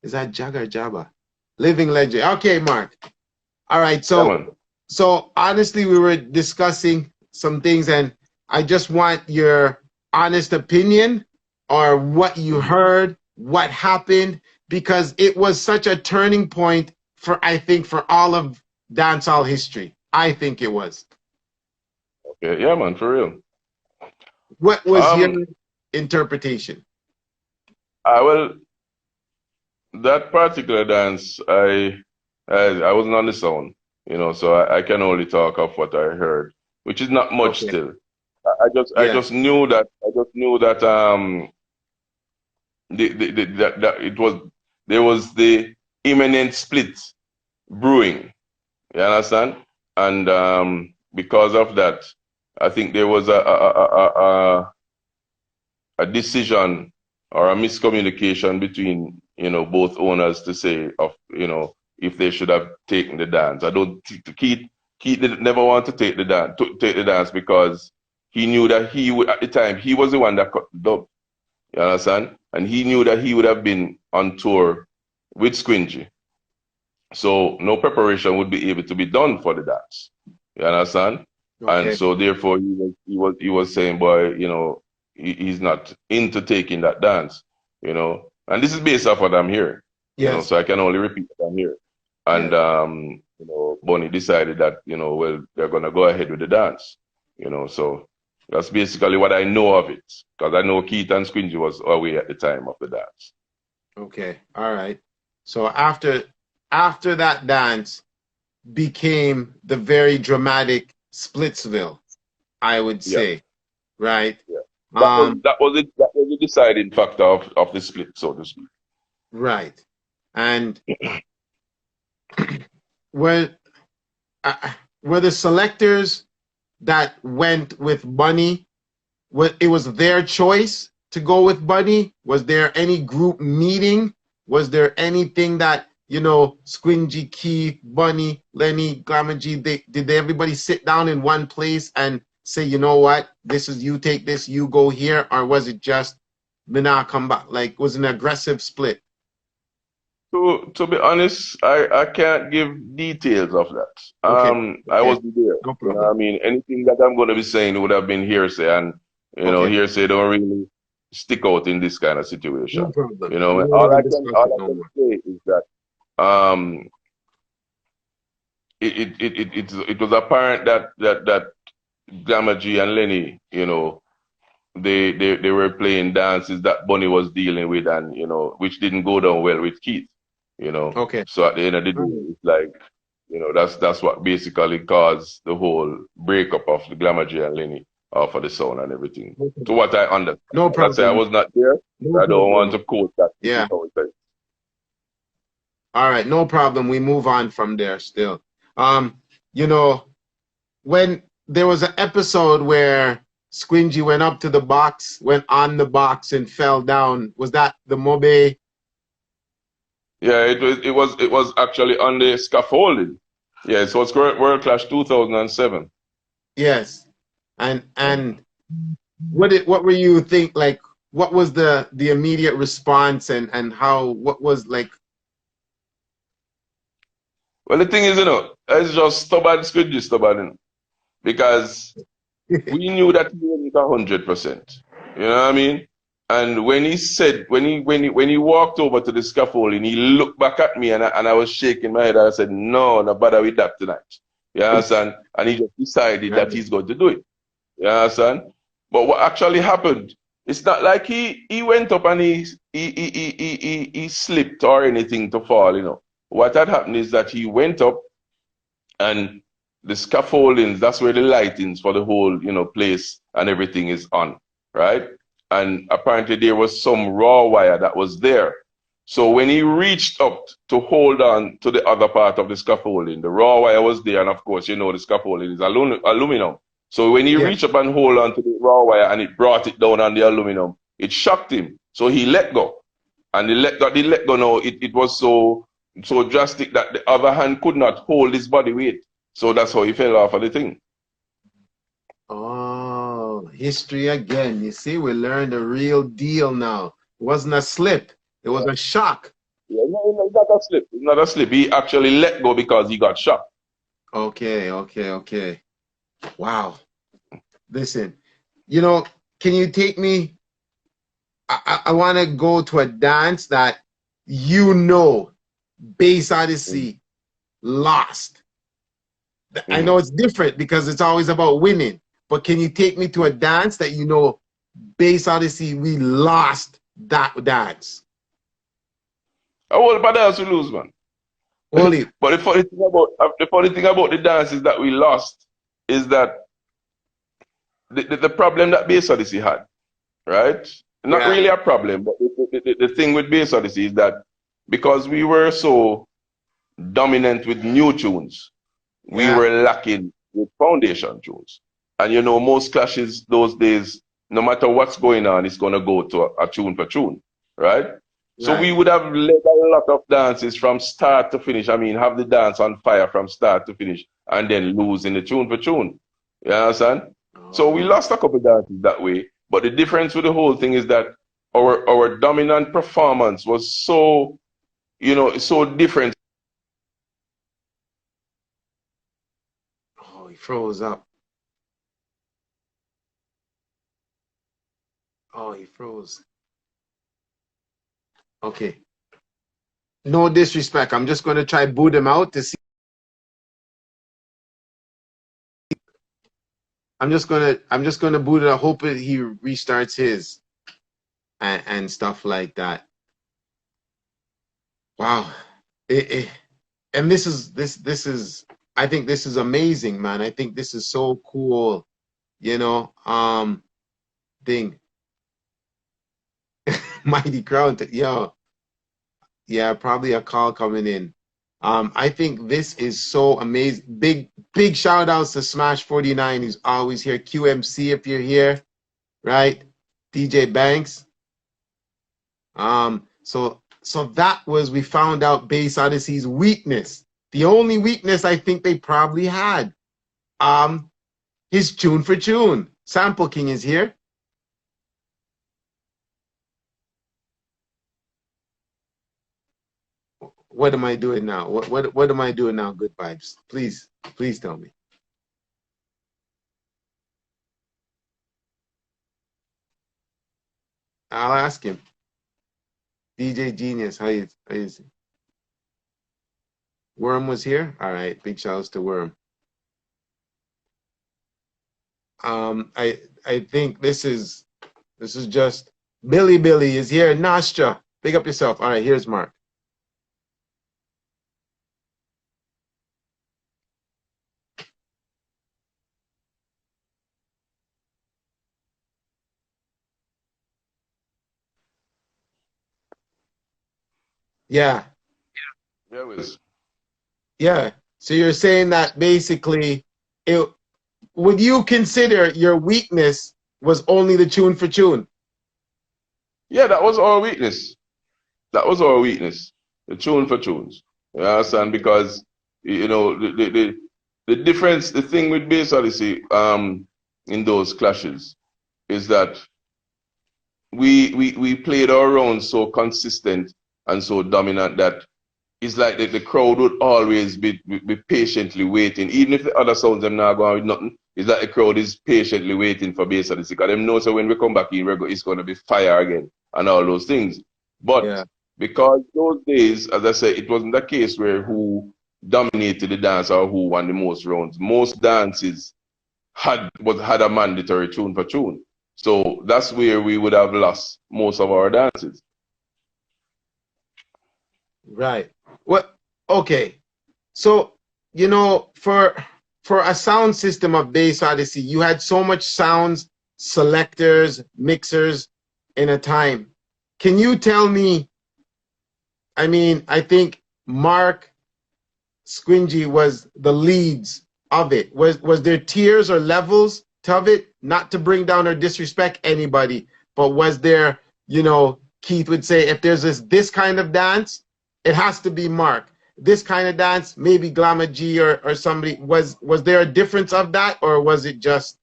Is that Jag or Jabba? Living legend. Okay, Mark. All right. Yeah, So, man. so honestly, we were discussing some things, and I just want your honest opinion or what you Mhm. heard, what happened, because it was such a turning point for, I think, for all of dancehall history. I think it was. Yeah, yeah, man, for real. What was your Um, interpretation? well, that particular dance, I wasn't on the sound, so I can only talk of what I heard, which is not much Okay. still. I Yeah. just knew that that it was there was the imminent split brewing. You understand? And because of that, I think there was a decision or a miscommunication between both owners to say of if they should have taken the dance. I don't Keith did never want to take the dance because he knew that he would at the time he was the one that cut the dub. You understand? And he knew that he would have been on tour with Squingy. So no preparation would be able to be done for the dance. You understand? And Okay. so therefore he was saying, boy, he's not into taking that dance. And this is based off what I'm hearing. Yes. So I can only repeat what I'm hearing. And Yes. Bonnie decided that, well, they're gonna go ahead with the dance. So that's basically what I know of it. Because I know Keith and Squingy was away at the time of the dance. Okay. All right. So after that dance became the very dramatic Splitsville, I would Yeah. say, right? Yeah. That was Um, that was it. That was the deciding factor of the split, so to speak. right. And were were the selectors that went with Bunny, it was their choice to go with Bunny? Was there any group meeting? Was there anything that, Squingy, Keith, Bunny, Lenny, Glamour G, did everybody sit down in one place and say, you know what, this is, you take this, you go here? Or was it just, Mina come back? Like, was an aggressive split? To be honest, I can't give details of that. Okay, I okay, wasn't there. no You know what I problem. mean? Anything that I'm going to be saying would have been hearsay, and Okay, hearsay don't really stick out in this kind of no situation. problem. You know, We won't all even I can discuss all it I no can more. say is that um, it was apparent that Gamma G and Lenny, they were playing dances that Bunny was dealing with, and which didn't go down well with Keith. Okay. So at the end of the All day, right. it's like, that's what basically caused the whole breakup of the Glamour J and Lenny for the sound and everything. Okay. To what I understand. No As I say, I problem. was not there. No I don't want problem. to quote that. This is Yeah. how it is. All right. No problem. We move on from there still. Um, you know, when there was an episode where Squingy went up to the box, went on the box and fell down. Was that the Mobe? Yeah, it was actually on the scaffolding. Yeah, so it's World Clash 2007. Yes. And Mhm. what were you think, like, what was the immediate response, and how, what was like? Well, the thing is, it's just stubborn, squidgy stubborn, because we knew that he wasn't 100%. You know what I mean? And when he said, when he walked over to the scaffolding, he looked back at me, and I was shaking my head. I said, no, no bother with that tonight. You understand? And he just decided that he's going to do it. You understand? But what actually happened? It's not like he went up and he slipped or anything to fall. What had happened is that he went up, and the scaffoldings, that's where the lightings for the whole place and everything is on, right? And apparently there was some raw wire that was there. So when he reached up to hold on to the other part of the scaffolding, the raw wire was there, and of course, the scaffolding is aluminum. So when he Yeah. reached up and hold on to the raw wire and it brought it down on the aluminum, it shocked him. So he let go. And the let go now, it was so drastic that the other hand could not hold his body weight. So that's how he fell off of the thing. Oh, history again. You see, we learned the real deal now. It wasn't a slip. It was a shock. Yeah, no, it's not a slip. It's not a slip. He actually let go because he got shot. Okay, okay, okay. Wow. Listen, you know, can you take me? I want to go to a dance that you know, Bass Odyssey lost. I Mm-hmm. know it's different because it's always about winning, but can you take me to a dance that you know, Bass Odyssey, we lost that dance? How old about else we lose, man? Only, But the funny thing about the dances that we lost is that the problem that Bass Odyssey had, right? Not yeah, really a problem, but the thing with Bass Odyssey is that because we were so dominant with new tunes, we yeah, were lacking with foundation tunes. And you know, most clashes those days, no matter what's going on, it's going to go to a tune for tune, right? So we right, would have led a lot of dances from start to finish. I mean, have the dance on fire from start to finish and then lose in the tune for tune. You understand? So we oh, lost a couple dances that way. But the difference with the whole thing is that our dominant performance was so, you know, so different. oh, he froze up. Oh, he froze. Okay, no disrespect. I'm just gonna try boot him out to see. I'm just gonna boot it. I hope he restarts his and stuff like that. Wow. And this is I think this is amazing, man. I think this is so cool, you know. Thing. Mighty Crown, yo, yeah, probably a call coming in. I think this is so amazing. Big shout outs to Smash 49, who's always here. QMC if you're here, right? DJ Banks. So that was we found out Bass Odyssey's weakness. The only weakness I think they probably had. Um, his tune for tune. Sample King is here. What am I doing now? What am I doing now? Good vibes. Please tell me. I'll ask him. DJ Genius, how you Worm was here? All right, big shout outs to Worm. I think this is just Billy is here. Nastra, big up yourself. All right, here's Mark. Yeah, Yeah, Wiz. yeah. So you're saying that basically, it would you consider your weakness was only the tune for tune? Yeah, that was our weakness. That was our weakness. The tune for tunes. You understand? Because you know the difference, the thing with Bass Odyssey, in those clashes is that we played our rounds so consistent and so dominant that it's like the crowd would always be patiently waiting, even if the other sounds them not going with nothing. It's like the crowd is patiently waiting for Bass Odyssey because them know so when we come back in, it's going to be fire again and all those things. But Yeah, because those days, as I said, it wasn't a case where who dominated the dance or who won the most rounds. Most dances had a mandatory tune for tune. So that's where we would have lost most of our dances. right. What? Okay. So, for a sound system of Bass Odyssey, you had so much sounds, selectors, mixers in a time. Can you tell me? I mean, I think Mark Squingy was the leads of it. Was there tiers or levels of it? Not to bring down or disrespect anybody, but was there, Keith would say if there's this kind of dance, it has to be Mark. This kind of dance, maybe Glamour G or somebody. Was there a difference of that, or was it just,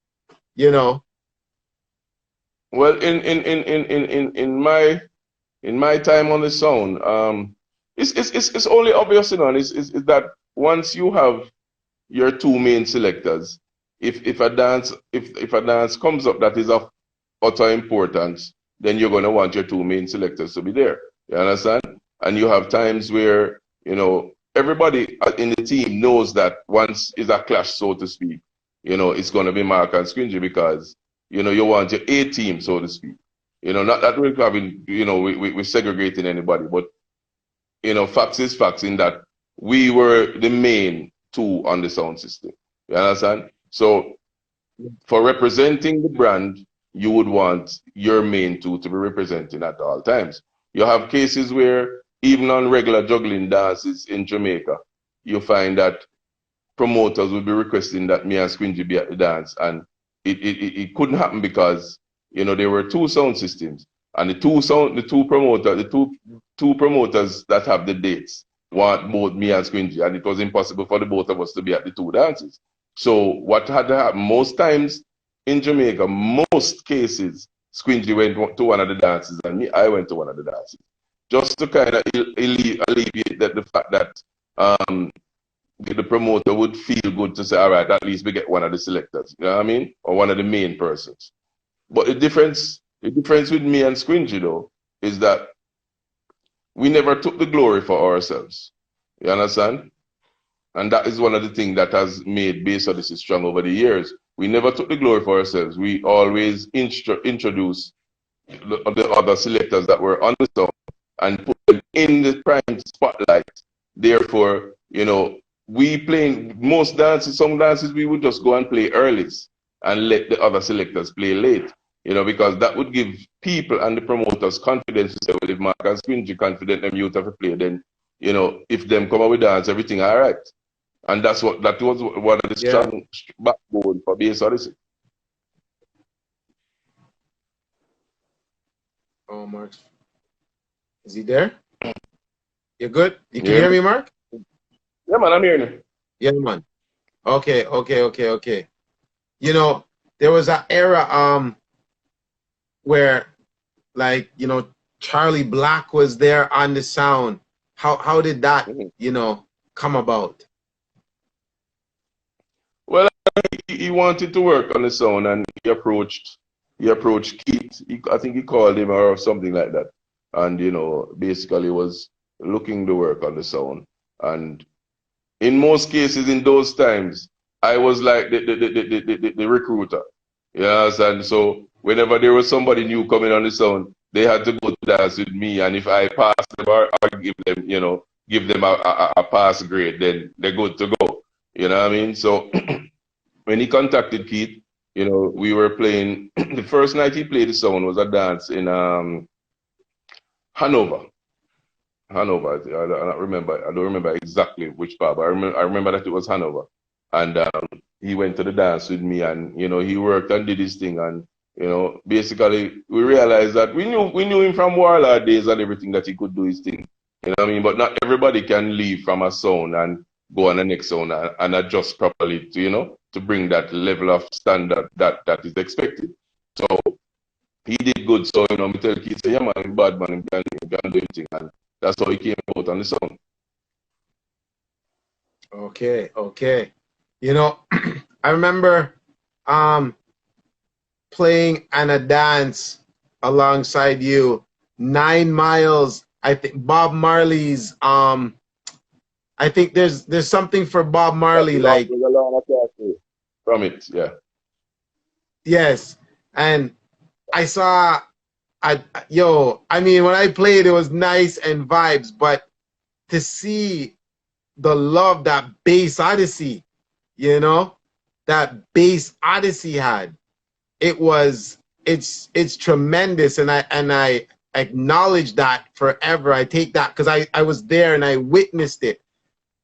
you know? Well, in my time on the sound, it's only obvious, you know, and is that once you have your two main selectors, if a dance comes up that is of utter importance, then you're gonna want your two main selectors to be there. You understand? And you have times where, you know, everybody in the team knows that once is a clash, so to speak, you know, it's gonna be Mark and Squingy because, you know, you want your A team, so to speak. You know, not that we're having, you know, we're segregating anybody, but you know, facts is facts in that we were the main two on the sound system. You understand? So for representing the brand, you would want your main two to be representing at all times. You have cases where even on regular juggling dances in Jamaica, you find that promoters would be requesting that me and Squingy be at the dance, and it couldn't happen because you know there were two sound systems, and the two promoters that have the dates want both me and Squingy, and it was impossible for the both of us to be at the two dances. So what had happened most times in Jamaica, most cases, Squingy went to one of the dances, and I went to one of the dances, just to kind of alleviate the fact that um, the promoter would feel good to say, all right, at least we get one of the selectors, you know what I mean? Or one of the main persons. But the difference with me and Squingy though, is that we never took the glory for ourselves. You understand? And that is one of the things that has made Bass Odyssey strong over the years. We never took the glory for ourselves. We always introduced the other selectors that were on the song and put them in the prime spotlight. Therefore, you know, we playing most dances, some dances we would just go and play earlies and let the other selectors play late. You know, because that would give people and the promoters confidence to say, well, if Mark and Squingy confident them youth have to play, then you know, if them come out with dance, everything all right. And that was one of the Yeah. strong backbone for Bass Odyssey. Oh, Mark. Is he there? You good? You can Yeah, hear me, Mark? yeah, man, I'm hearing you. Yeah, man. Okay. You know, there was an era where like, you know, Charlie Black was there on the sound. How did that, Mhm. you know, come about? Well, he wanted to work on the sound, and he approached Keith. I think he called him or something like that, and you know, basically was looking to work on the sound. And in most cases, in those times, I was like the recruiter. Yes, and so whenever there was somebody new coming on the sound, they had to go to dance with me, and if I passed them or give them, you know, give them a pass grade, then they're good to go. You know what I mean? So when he contacted Keith, you know, we were playing. The first night he played the sound was a dance in Hanover. Hanover. I don't remember exactly which pub. I remember that it was Hanover. And he went to the dance with me, and you know, he worked and did his thing, and you know, basically we realized that we knew him from Warlord days and everything, that he could do his thing. You know what I mean? But not everybody can leave from a zone and go on the next zone and adjust properly to, you know, to bring that level of standard that is expected. So he did good. So, you know, me tell kids, say, yeah, man, he's bad man, he can do anything. And that's how he came out on the song. Okay. You know, I remember um playing and a dance alongside you, 9 Miles. I think Bob Marley's I think there's something for Bob Marley, like There's a long across from it, yeah. yes. And I saw I mean when I played it was nice and vibes, but to see the love that Bass Odyssey, you know, that Bass Odyssey had, it's tremendous, and I acknowledge that forever. I take that because I was there and I witnessed it.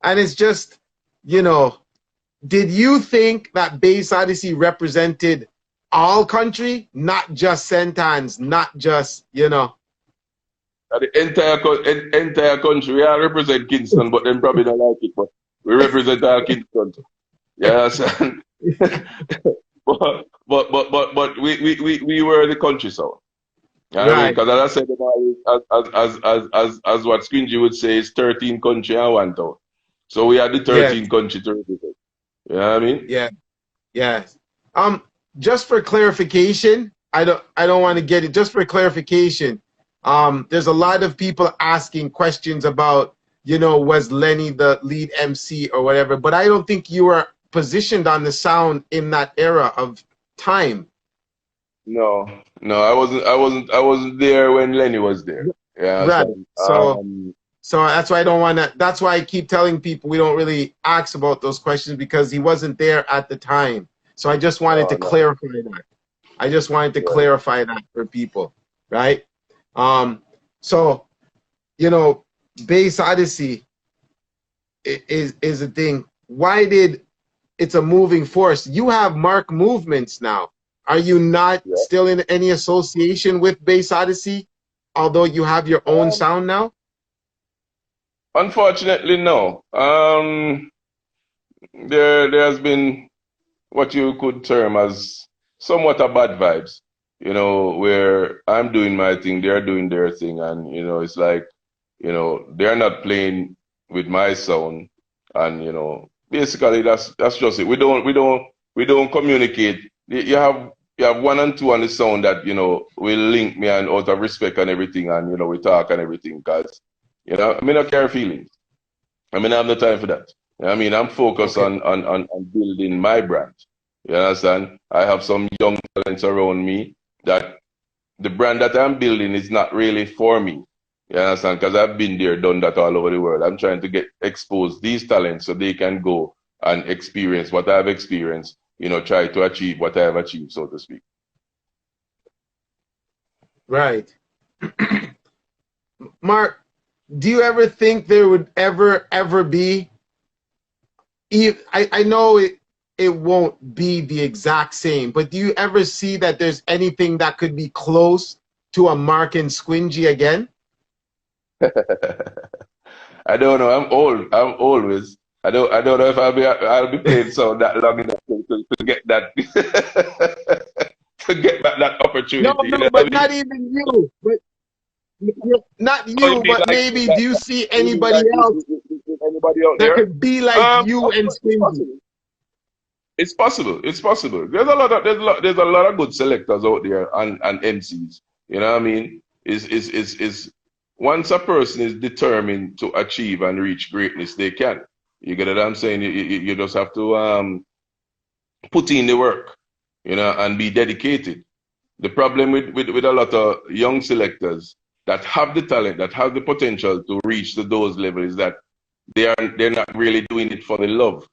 And it's just, you know, did you think that Bass Odyssey represented all country, not just Sentans, not just, you know? The entire country, we all represent Kingston, but them probably don't like it, but we represent all Kingston. Yes. but we were the country sound. I mean, Right. because as I said, as what Squingy would say, is 13 country and one town. So we had the Yes. 13 country to represent. You know what I mean? Yeah. Yes. Just for clarification, I don't want to get it. Just for clarification, there's a lot of people asking questions about, was Lenny the lead MC or whatever, but I don't think you were positioned on the sound in that era of time. No, no, I wasn't there when Lenny was there. Yeah, Right. so, So that's why I don't want to, that's why I keep telling people we don't really ask about those questions because he wasn't there at the time. So I just wanted to no, no, clarify that. I just wanted to yeah. clarify that for people, right? So, you know, Base Odyssey is a thing. Why did it's a moving force? You have Mark Movements now. Are you not Yeah. still in any association with Base Odyssey, although you have your own sound now? Unfortunately, no. There has been what you could term as somewhat a bad vibes, where I'm doing my thing, they're doing their thing, and it's like, they're not playing with my sound, and basically that's just it. We don't communicate. You have one and two on the sound that will link me and out of respect and everything, and we talk and everything, cause I mean I care feelings. I mean, I have no time for that. I mean, I'm focused Okay. on building my brand. You understand? I have some young talents around me that the brand that I'm building is not really for me. You understand? Because I've been there, done that all over the world. I'm trying to get expose these talents so they can go and experience what I've experienced, try to achieve what I have achieved, so to speak. Right. Mark, do you ever think there would ever be, I know it won't be the exact same, but do you ever see that there's anything that could be close to a Mark and Squingy again? I don't know. I'm old. I'm always. I don't know if I'll be playing so that long enough to get that to get back that No, opportunity. You know no, what but I mean? not even you. But not Oh, you you, mean but like maybe do that? you see You mean anybody like else with anybody out that there? could be like you Of and course, it's Squingy? possible. It's possible. It's possible. There's a lot of good selectors out there and MCs. You know what I mean? Is once a person is determined to achieve and reach greatness, they can. You get what I'm saying? You just have to put in the work, and be dedicated. The problem with a lot of young selectors that have the talent, that have the potential to reach to those levels is that they're not really doing it for the love.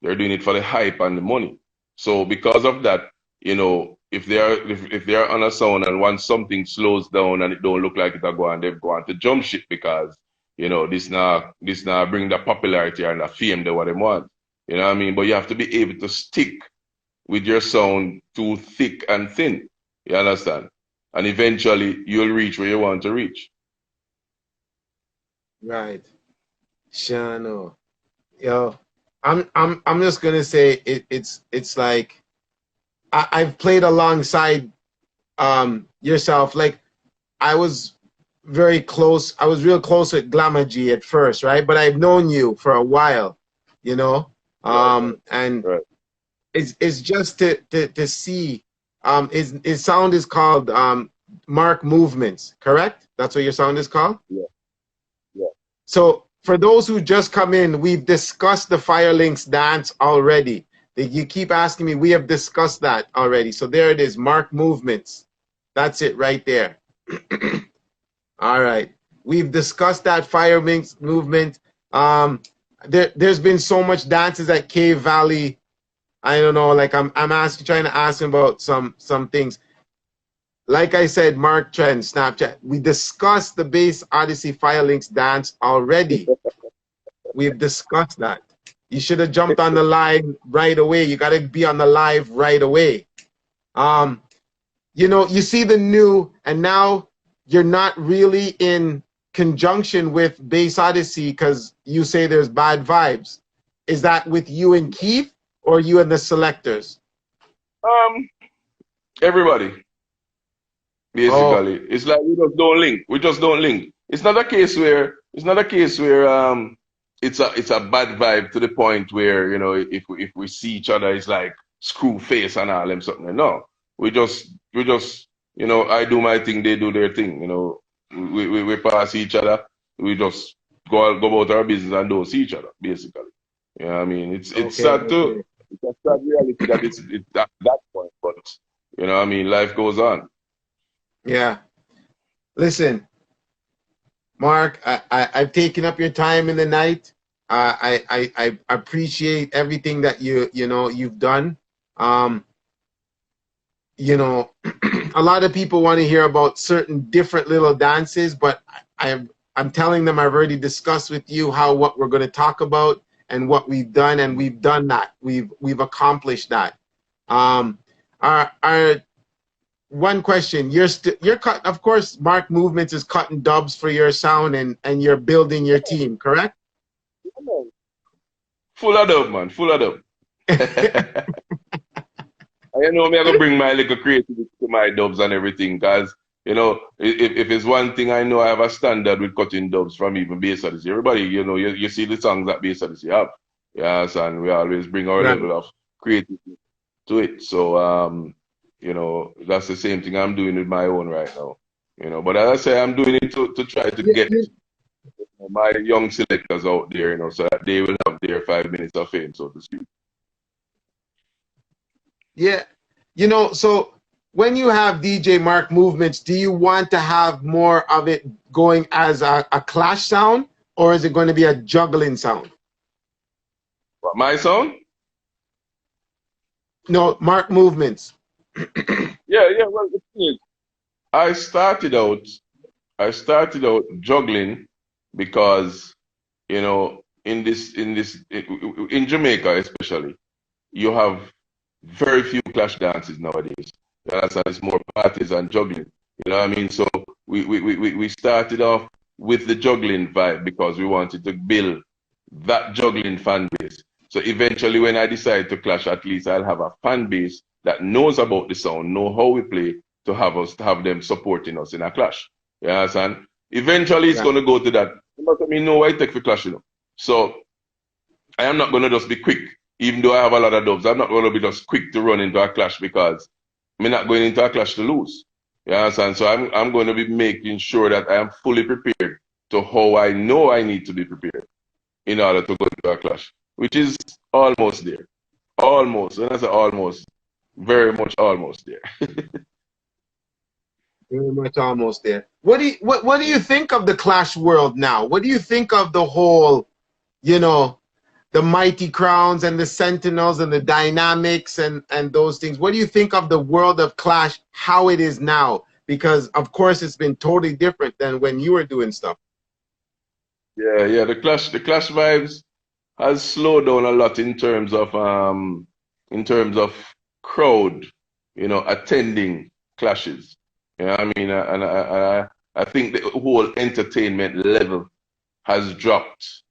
They're doing it for the hype and the money. So because of that, if they are on a sound and once something slows down and it don't look like it'll go on, they've gone to jump ship because this now bring the popularity and the fame that what they want. You know what I mean? But you have to be able to stick with your sound through thick and thin. You understand? And eventually you'll reach where you want to reach. Right. Shano. Yo, I'm just gonna say it's like I've played alongside yourself. Like I was very close. I was real close with Glamour G at first, right? But I've known you for a while, you know. Right, And right. it's just to see. His sound is called Mark Movements, correct? That's what your sound is called. Yeah, yeah. So for those who just come in, we've discussed the Firelinks dance already. You keep asking me, we have discussed that already. So there it is, Mark Movements. That's it right there. All right. We've discussed that Firelinks movement. There's been so much dances at Cave Valley. I don't know, like I'm trying to ask him about some things. Like I said, Mark Trend, Snapchat. We discussed the Base Odyssey Firelinks dance already. We've discussed that. You should have jumped on the live right away. You got to be on the live right away. You see the new, and now you're not really in conjunction with Base Odyssey because you say there's bad vibes. Is that with you and Keith or you and the selectors? Um, everybody. Oh, Basically, it's like we just don't link. We just don't link. It's not a case where it's a bad vibe to the point where, if we see each other, it's like screw face and all them something. No, we just I do my thing, they do their thing. We pass each other. We just go about our business and don't see each other. Basically, I mean, it's okay, sad to okay. it's a sad reality that it's that point, but I mean, life goes on. Yeah. Listen, Mark, I've taken up your time in the night. I appreciate everything that you've done. Um, you know, a lot of people want to hear about certain different little dances, but I'm telling them I've already discussed with you what we're going to talk about and what we've done, and we've done that. We've accomplished that. Um, our one question: you're cut. Of course, Mark Movements is cutting dubs for your sound, and you're building your team, correct? Full of dub, man. Full of dub. Me, I go bring my little creativity to my dubs and everything, because if it's one thing I know, I have a standard with cutting dubs from even bass Odyssey. Everybody, you see the songs that bass Odyssey have. Yes, and we always bring our Right. level of creativity to it. So, that's the same thing I'm doing with my own right now. But as I say, I'm doing it to try to You, get you, my young selectors out there, so that they will have their 5 minutes of fame, so to speak. yeah. So when you have DJ Mark Movements, do you want to have more of it going as a clash sound, or is it going to be a juggling sound? But my song? No, Mark Movements. Yeah. Well, the thing is, I started out I started out juggling because in Jamaica especially, you have very few clash dances nowadays. You understand? It's more parties and juggling. You know what I mean? So we started off with the juggling vibe because we wanted to build that juggling fan base. So eventually, when I decide to clash, at least I'll have a fan base that knows about the sound, know how we play, to have them supporting us in a clash. You understand? Eventually, it's Yeah. going to go to that. But I mean, no, I take for clash, So I am not going to just be quick, even though I have a lot of dubs. I'm not going to be just quick to run into a clash because I'm not going into a clash to lose. You understand? So I'm going to be making sure that I am fully prepared to how I know I need to be prepared in order to go into a clash, which is almost there. Almost. When I say almost, very much almost there. Very much almost there. What do you think of the clash world now? What do you think of the whole, you know, the Mighty Crowns and the Sentinels and the dynamics and those things? What do you think of the world of clash, how it is now? Because of course it's been totally different than when you were doing stuff. Yeah. The clash vibes has slowed down a lot in terms of crowd, attending clashes. You know what I mean? I think the whole entertainment level has dropped,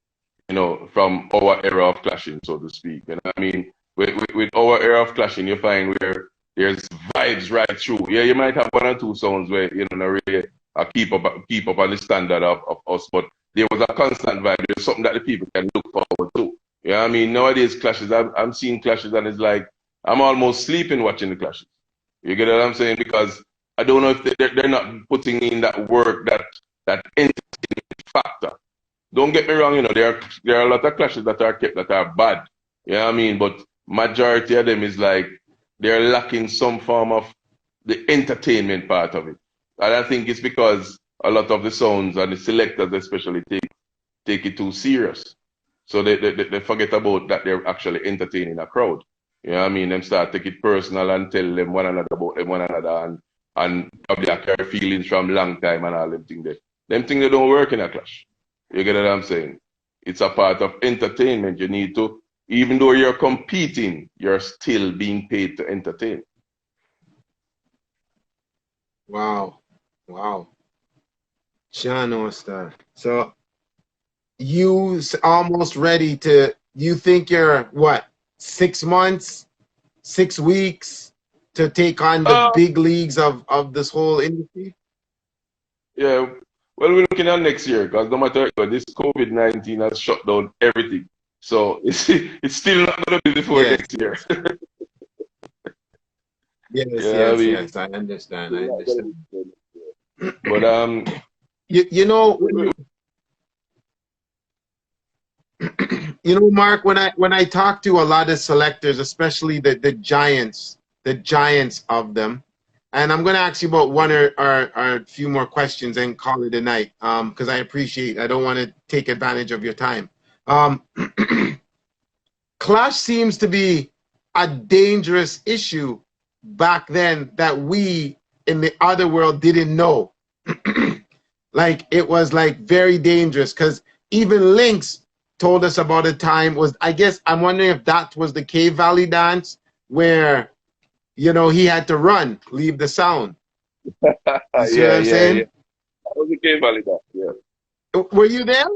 from our era of clashing, so to speak. You know what I mean? With our era of clashing, you find where there's vibes right through. Yeah, you might have one or two sounds where, not really keep up on the standard of us, but there was a constant vibe. There's something that the people can look forward to. You know what I mean? Nowadays, clashes, I'm seeing clashes and it's like, I'm almost sleeping watching the clashes. You get what I'm saying? Because I don't know if they're not putting in that work, that entertainment factor. Don't get me wrong, there are a lot of clashes that are kept that are bad. You know what I mean? But majority of them is like they're lacking some form of the entertainment part of it. And I think it's because a lot of the sounds and the selectors especially take it too serious. So they forget about that they're actually entertaining a crowd. You know what I mean? Them start take it personal and tell them one another about them one another and probably carry feelings from long time and all them things there. Them things they don't work in a clash. You get what I'm saying? It's a part of entertainment. You need to, even though you're competing, you're still being paid to entertain. Wow. Wow. John Oster. So almost ready to, you think you're what, 6 months, 6 weeks? to take on the Uh, big leagues of this whole industry? yeah. Well, we're looking at next year because no matter what, this COVID-19 has shut down everything. So it's still not going to be before Yes, next year. yes, Yeah, I yes, mean, yes. I understand. I still not gonna understand. be before next year. But You know, you know, Mark, when I talk to a lot of selectors, especially the giants of them, and I'm going to ask you about one or a few more questions and call it a night, because I don't want to take advantage of your time. Um, Clash seems to be a dangerous issue back then that we in the other world didn't know. Like it was like very dangerous because even Lynx told us about a time was, I guess I'm wondering if that was the Cave Valley dance where, you know, he had to run, leave the sound. You see what yeah, I'm yeah, yeah. saying? That was a game validation. Yeah, Were you there?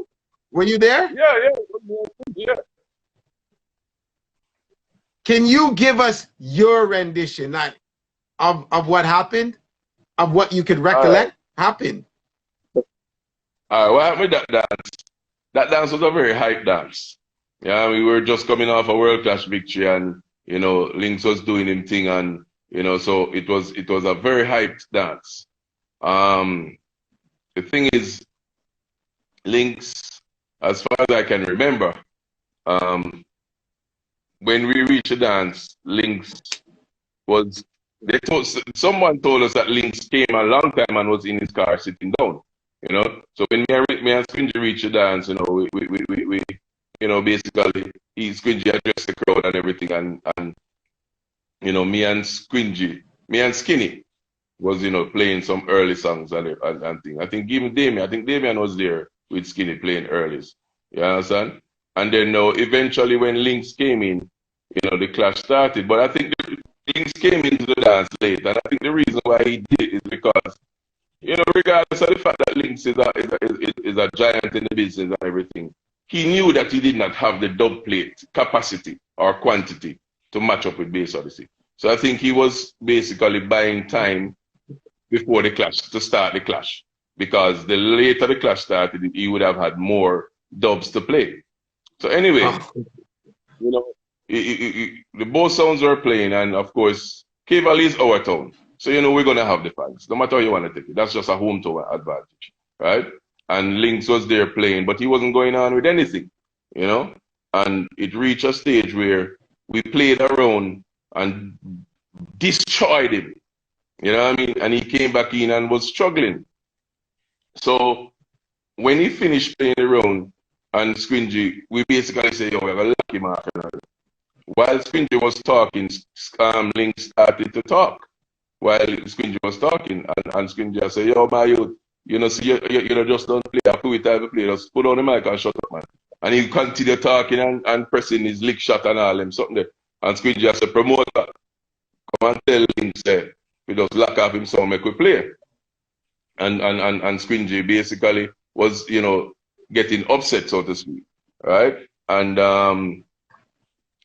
Were you there? yeah, yeah. Can you give us your rendition like, of what happened, of what you could All right, recollect happened? all right. What happened with that dance? That dance was a very hype dance. Yeah, we were just coming off a world class victory, and Lynx was doing him thing, and so it was a very hyped dance. Um, the thing is, Lynx, as far as I can remember, um, when we reached the dance, Lynx was someone told us that Lynx came a long time and was in his car sitting down. So when me and Squingy reached the dance, we basically Squingy addressed the crowd and everything, and me and Skinny was playing some early songs and thing. I think Damien was there with Skinny playing earlys. You understand? And then eventually when Lynx came in, the clash started. But I think Lynx came into the dance late, and I think the reason why he did it is because regardless of the fact that Lynx is a giant in the business and everything, he knew that he did not have the dub plate capacity or quantity to match up with Bass Odyssey. So I think he was basically buying time before the clash to start the clash. Because the later the clash started, he would have had more dubs to play. So anyway, Oh, you know, the both sounds were playing, and of course, K Valley is our town. So we're gonna have the fans, no matter how you want to take it. That's just a home town advantage, right? And Lynx was there playing, but he wasn't going on with anything, you know. And it reached a stage where we played around and destroyed him. You know what I mean? And he came back in and was struggling. So when he finished playing the round and Squingy, we basically say, yo, we're gonna lock him off. While Squingy was talking, Link started to talk. While Squingy was talking, and Squingy said, yo, my youth, see, you just don't play. I quit time to play. Just put on the mic and shut up, man. And he continued talking and pressing his lick shot and all them something there. And Squingy said, promoter, come and tell Link, say, we just lock off him so make we play. And Squingy basically was, getting upset, so to speak, right? And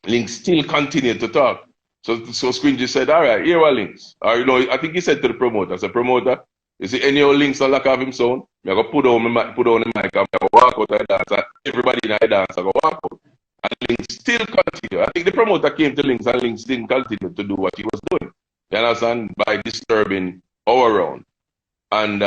Link still continued to talk. So Squingy said, all right, here are Links. Or, I think he said to the promoter, I said, promoter, you see any old Links that lock off him sound? I'm going to put on the mic and I walk out of the dance. And everybody in the dance, I go walk out. And Links still continued. I think the promoter came to Links and Links didn't continue to do what he was doing. You understand? By disturbing our round. And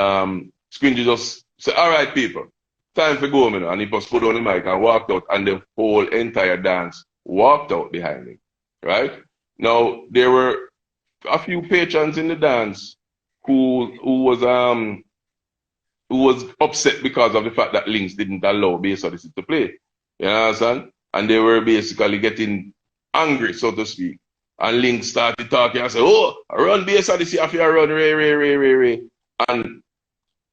Squingy just said, all right, people, time for go, man. And he just put on the mic and walked out, and the whole entire dance walked out behind him. Right? Now, there were a few patrons in the dance who was upset because of the fact that Lynx didn't allow Bass Odyssey to play. You understand? And they were basically getting angry, so to speak. And Lynx started talking and said, oh, I run Bass Odyssey after I run Ray. And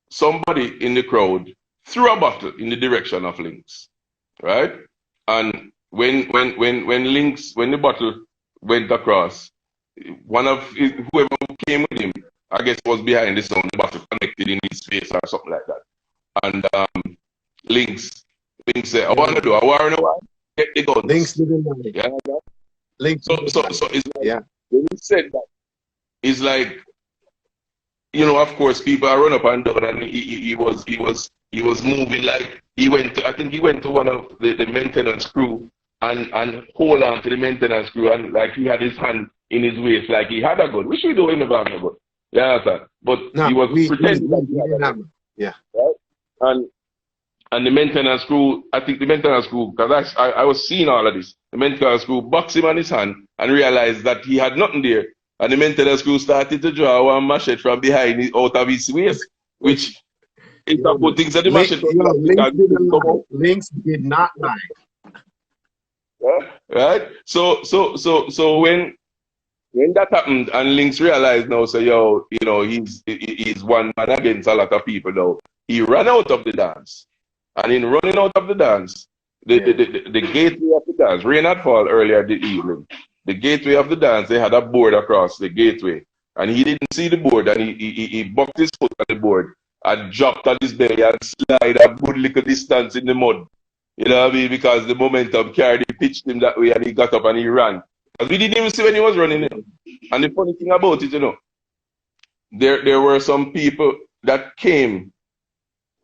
somebody in the crowd threw a bottle in the direction of Lynx. Right? And when the bottle went across, whoever came with him, I guess was behind the sound, the bottle connected in his face or something like that. And Lynx said, I want to do a war in a while, get the Lynx guns. didn't know it. Yeah. Lynx So didn't know it. it's like Yeah. when he said that, it's like, you know, of course, people are run up and down, and he was moving like he went. I think he went to one of the maintenance crew and hold on to the maintenance crew, and like he had his hand in his waist, like he had a gun. Which we don't never have a gun. You understand? But No, he was pretending we that he had didn't a have gun, it. Yeah. right? And the maintenance crew, I think the maintenance crew, because I was seeing all of this, the maintenance crew boxed him on his hand and realized that he had nothing there. And the maintenance crew started to draw one machete from behind out of his waist, which is a good thing. So the machete was like, Links because it didn't didn't come lie. out. Links did not lie. Yeah, right? So when that happened and Lynx realized now, so yo, you know, he's one man against a lot of people now. He ran out of the dance. And in running out of the dance, Yeah. the gateway of the dance, rain had fall earlier the evening. The gateway of the dance, they had a board across the gateway. And he didn't see the board, and he bucked his foot on the board and dropped on his belly and slide a good little distance in the mud. You know what I mean? Because the momentum carried, he pitched him that way, and he got up and he ran. Because we didn't even see when he was running in. And the funny thing about it, you know, there were some people that came.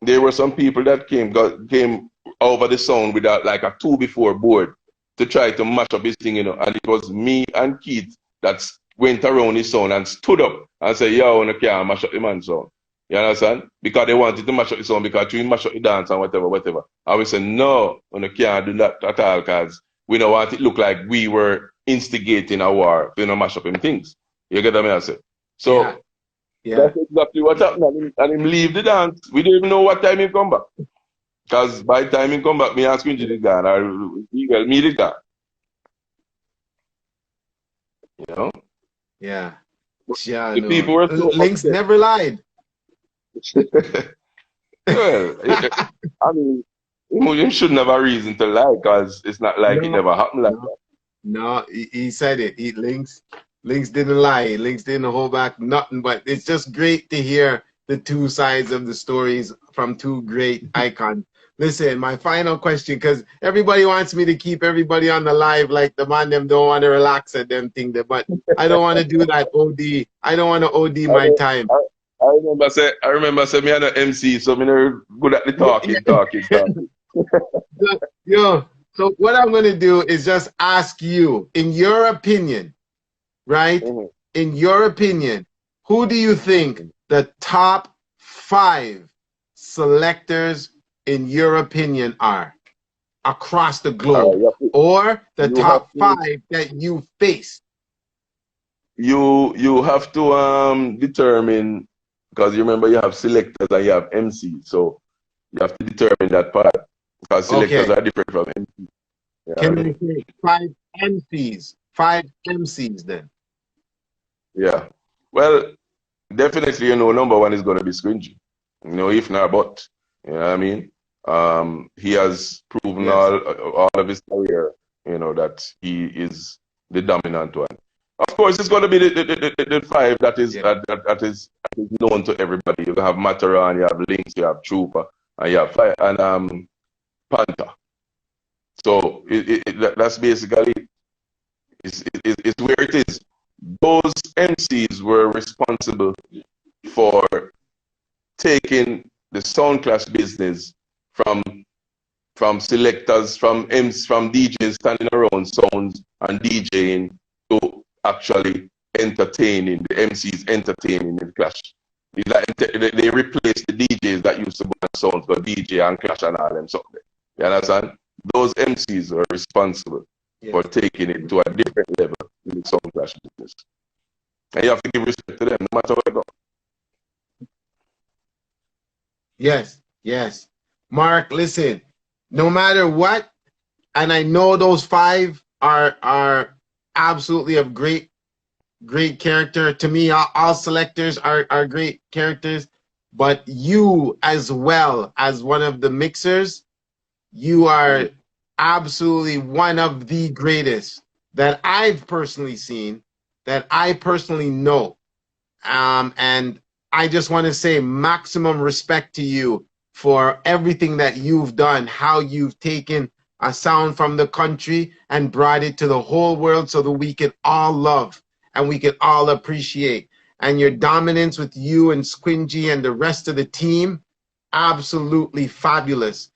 There were some people that came over the sound with like a 2 before board to try to mash up his thing, you know. And it was me and Keith that went around his sound and stood up and said, yo, no can't mash up the man's sound. You understand? Because they wanted to mash up the sound because we mash up the dance and whatever. And we said, no, we can't do that at all because we don't want it to look like we were instigating a war to mash up him things. You get what I say? So Yeah. Yeah. that's exactly what happened. And him leave the dance. We don't even know what time he come back. Because by the time he come back, me ask him to the gone, or he well, me the gone. You know? Yeah. Yeah, The no. people were so Links upset. never lied. Well, I mean, him shouldn't have a reason to lie because it's not like it No, never happened like no, that. no. He said it. Links didn't lie. Links didn't hold back nothing. But it's just great to hear the two sides of the stories from two great icons. Listen, my final question, because everybody wants me to keep everybody on the live, like the man them don't want to relax at them thing, but I don't want to do that. OD. I don't want to OD my time. I remember say me and the MC, so me no good at the talking. Yo, so what I'm going to do is just ask you, in your opinion, right? In your opinion, who do you think the top 5 selectors in your opinion are across the globe, or the top 5 that you faced? You have to determine, because you remember you have selectors and you have MCs, so you have to determine that part because selectors are different from MCs. Yeah, Can I say 5 MCs? 5 MCs then? Yeah. Well, definitely, you know, number 1 is going to be Squingy. You know, if not, but you know what I mean. He has proven all of his career, you know, that he is the dominant one. Of course, it's going to be the 5 that is known to everybody. You have Mataran, you have Lynx, you have Trooper, and you have Fire, and Panther. So that's basically it's where it is. Those MCs were responsible for taking the sound clash business from selectors, from DJs standing around sounds and DJing to actually entertaining, the MCs entertaining the clash. They replaced the DJs that used to burn sounds for DJ and clash and all them something. You understand? Those MCs are responsible for taking it to a different level in the sound clash business. And you have to give respect to them, no matter what. Yes. Mark, listen, no matter what, and I know those 5 are absolutely of great character. To me, all selectors are great characters, but you as well as one of the mixers, you are absolutely one of the greatest that I've personally seen, that I personally know. And I just want to say maximum respect to you for everything that you've done, how you've taken a sound from the country and brought it to the whole world so that we can all love and we can all appreciate. and your dominance with you and Squingy and the rest of the team, absolutely fabulous.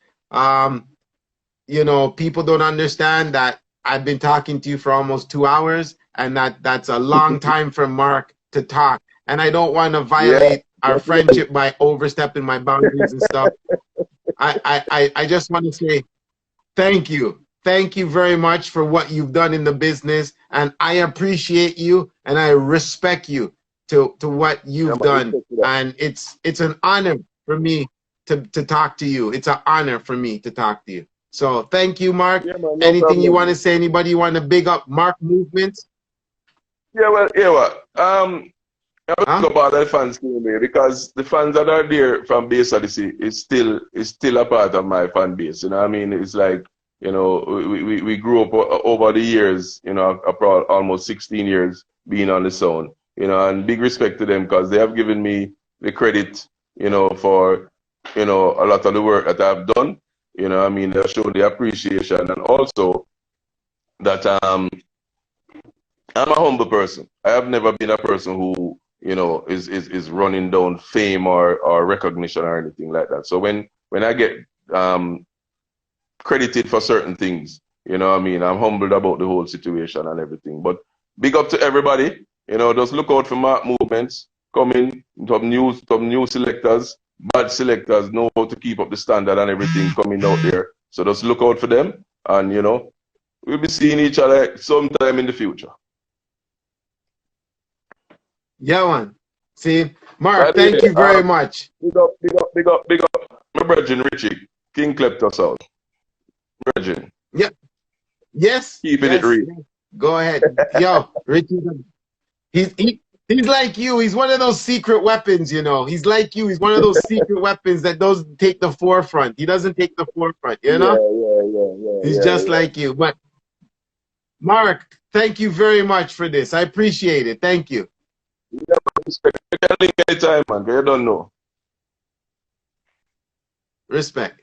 You know, people don't understand that I've been talking to you for almost 2 hours, and that's a long time for Mark to talk. And I don't want to Yeah, violate our definitely. friendship by overstepping my boundaries and stuff. I just want to say thank you. Thank you very much for what you've done in the business. And I appreciate you and I respect you to what Yeah, you've man, done. respect to that. And it's an honor for me to talk to you. It's an honor for me to talk to you. So thank you, Mark. Yeah, man, no Anything you want problem. to say? Anybody you want to big up Mark Movements? Yeah, well, yeah, what? I would Huh? go about the fans team here because the fans that are there from base Odyssey is still a part of my fan base. You know what I mean? It's like, we grew up over the years, almost 16 years being on the sound, and big respect to them because they have given me the credit, for, a lot of the work that I've done. You know what I mean? They've shown the appreciation and also that I'm a humble person. I have never been a person who, is running down fame or recognition or anything like that. So when I get um, credited for certain things, what I mean, I'm humbled about the whole situation and everything. But big up to everybody. Just look out for Mark Movements coming, some new selectors, bad selectors know how to keep up the standard and everything coming out there. So just look out for them and we'll be seeing each other sometime in the future. Yeah, man. See, By Mark, the thank way, you very much. big up, big up, big up, big up. My brethren Richie, King Kleptos out. Brethren, Yeah. Yes. keeping it Yes. real. Yes. Go ahead. Yo, Richie. He's like you. He's one of those secret weapons, you know. He's like you. He's one of those secret weapons that doesn't take the forefront. He doesn't take the forefront, you Yeah, know? yeah, yeah, yeah, He's yeah, just yeah. like you. But Mark, thank you very much for this. I appreciate it. Thank you. Yeah, respect. You can link anytime, man. You don't know. Respect.